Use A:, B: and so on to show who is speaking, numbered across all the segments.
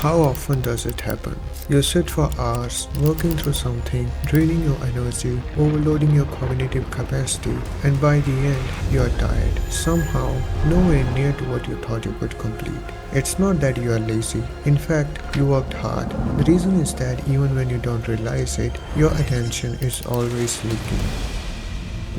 A: How often does it happen? You sit for hours, working through something, draining your energy, overloading your cognitive capacity, and by the end, you are tired. Somehow, nowhere near to what you thought you could complete. It's not that you are lazy. In fact, you worked hard. The reason is that even when you don't realize it, your attention is always leaking.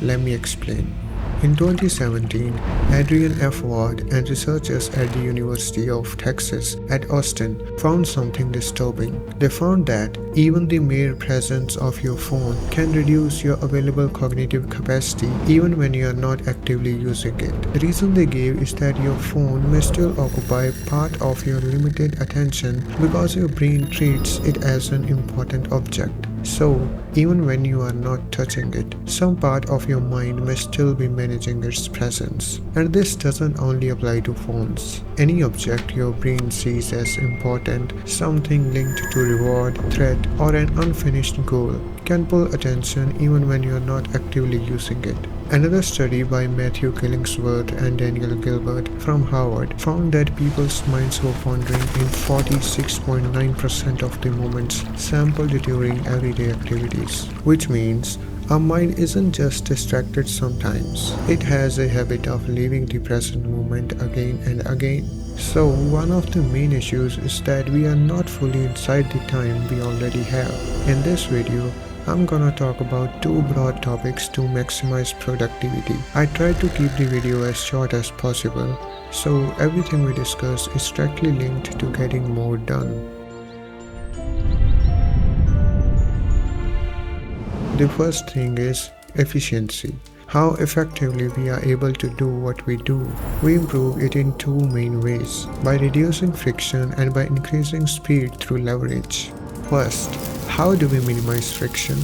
A: Let me explain. In 2017, Adrian F. Ward and researchers at the University of Texas at Austin found something disturbing. They found that even the mere presence of your phone can reduce your available cognitive capacity even when you are not actively using it. The reason they gave is that your phone may still occupy part of your limited attention because your brain treats it as an important object. So, even when you are not touching it, some part of your mind may still be managing its presence. And this doesn't only apply to phones. Any object your brain sees as important, something linked to reward, threat, or an unfinished goal, can pull attention even when you are not actively using it. Another study by Matthew Killingsworth and Daniel Gilbert from Harvard found that people's minds were wandering in 46.9% of the moments sampled during everyday activities, which means our mind isn't just distracted sometimes, it has a habit of leaving the present moment again and again. So one of the main issues is that we are not fully inside the time we already have. In this video, I'm gonna talk about two broad topics to maximize productivity. I tried to keep the video as short as possible, so everything we discuss is directly linked to getting more done. The first thing is efficiency. How effectively we are able to do what we do. We improve it in two main ways, by reducing friction and by increasing speed through leverage. First, how do we minimize friction?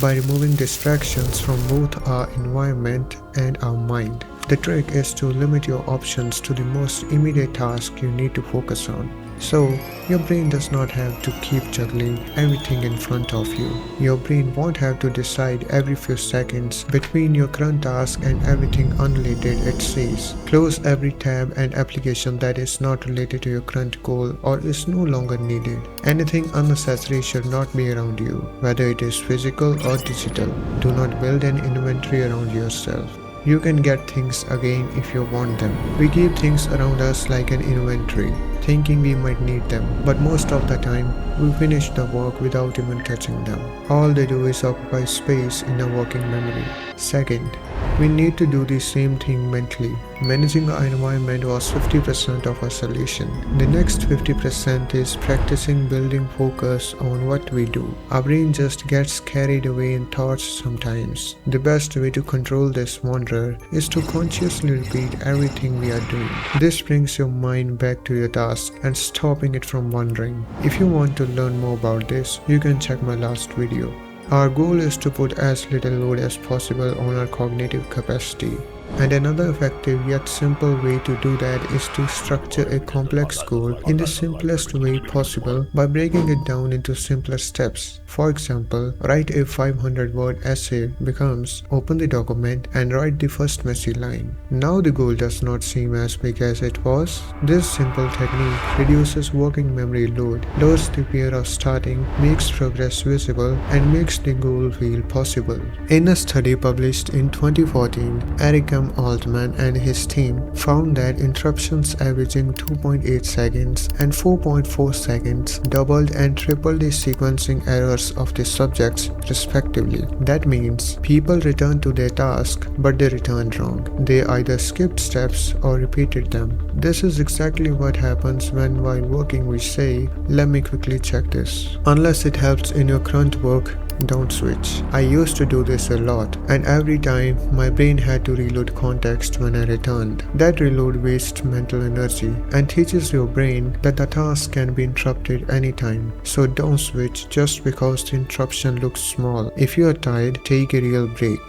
A: By removing distractions from both our environment and our mind. The trick is to limit your options to the most immediate task you need to focus on. So, your brain does not have to keep juggling everything in front of you. Your brain won't have to decide every few seconds between your current task and everything unrelated it sees. Close every tab and application that is not related to your current goal or is no longer needed. Anything unnecessary should not be around you, whether it is physical or digital. Do not build an inventory around yourself. You can get things again if you want them. We keep things around us like an inventory, thinking we might need them, but most of the time, we finish the work without even touching them. All they do is occupy space in our working memory. Second, we need to do the same thing mentally. Managing our environment was 50% of our solution. The next 50% is practicing building focus on what we do. Our brain just gets carried away in thoughts sometimes. The best way to control this wanderer is to consciously repeat everything we are doing. This brings your mind back to your task and stopping it from wandering. If you want to learn more about this, you can check my last video. Our goal is to put as little load as possible on our cognitive capacity. And another effective yet simple way to do that is to structure a complex goal in the simplest way possible by breaking it down into simpler steps. For example, write a 500-word essay becomes open the document and write the first messy line. Now the goal does not seem as big as it was. This simple technique reduces working memory load, lowers the fear of starting, makes progress visible, and makes the goal feel possible. In a study published in 2014, Erik Altmann and his team found that interruptions averaging 2.8 seconds and 4.4 seconds doubled and tripled the sequencing errors of the subjects respectively. That means people returned to their task, but they returned wrong. They either skipped steps or repeated them. This is exactly what happens when while working we say, "Let me quickly check this." Unless it helps in your current work, don't switch. I used to do this a lot, and every time my brain had to reload context when I returned. That reload wastes mental energy and teaches your brain that the task can be interrupted anytime. So don't switch just because the interruption looks small. If you are tired, take a real break.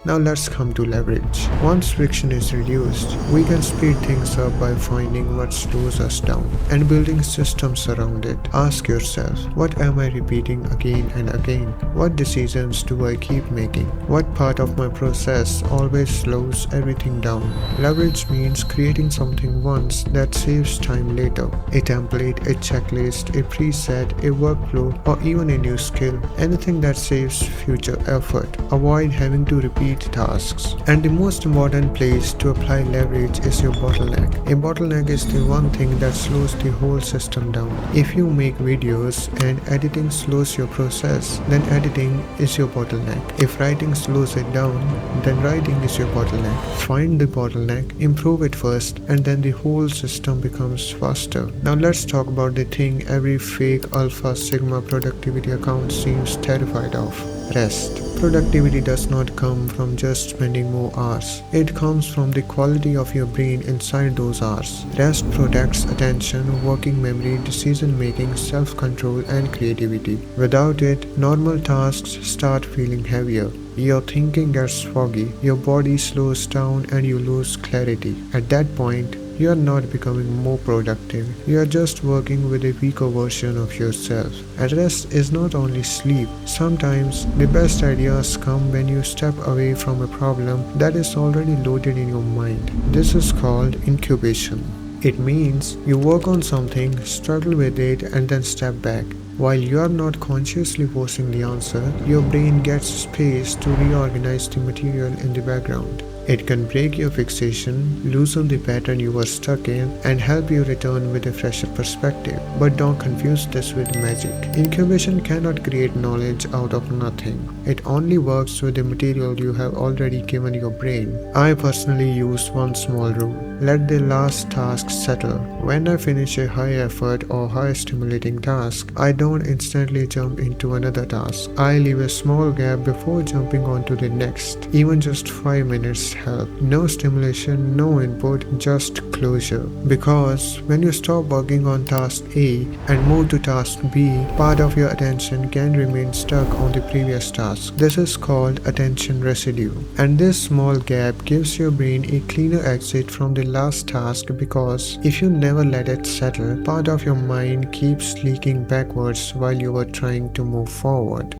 A: Now let's come to leverage. Once friction is reduced, we can speed things up by finding what slows us down and building systems around it. Ask yourself, what am I repeating again and again? What decisions do I keep making? What part of my process always slows everything down? Leverage means creating something once that saves time later. A template, a checklist, a preset, a workflow, or even a new skill. Anything that saves future effort. Avoid having to repeat tasks. And the most important place to apply leverage is your bottleneck. A bottleneck is the one thing that slows the whole system down. If you make videos and editing slows your process, then editing is your bottleneck. If writing slows it down, then writing is your bottleneck. Find the bottleneck, improve it first, and then the whole system becomes faster. Now let's talk about the thing every fake Alpha Sigma productivity account seems terrified of. Rest. Productivity does not come from just spending more hours. It comes from the quality of your brain inside those hours. Rest protects attention, working memory, decision making, self-control, and creativity. Without it, normal tasks start feeling heavier. Your thinking gets foggy, your body slows down, and you lose clarity. At that point, you are not becoming more productive. You are just working with a weaker version of yourself. And rest is not only sleep. Sometimes the best ideas come when you step away from a problem that is already loaded in your mind. This is called incubation. It means you work on something, struggle with it, and then step back. While you are not consciously forcing the answer, your brain gets space to reorganize the material in the background. It can break your fixation, loosen the pattern you were stuck in, and help you return with a fresher perspective. But don't confuse this with magic. Incubation cannot create knowledge out of nothing. It only works with the material you have already given your brain. I personally use one small rule. Let the last task settle. When I finish a high effort or high stimulating task, I don't instantly jump into another task. I leave a small gap before jumping on to the next. Even just 5 minutes help. No stimulation, no input, just closure. Because when you stop working on task A and move to task B, part of your attention can remain stuck on the previous task. This is called attention residue. And this small gap gives your brain a cleaner exit from the last task, because if you never let it settle, part of your mind keeps leaking backwards while you are trying to move forward.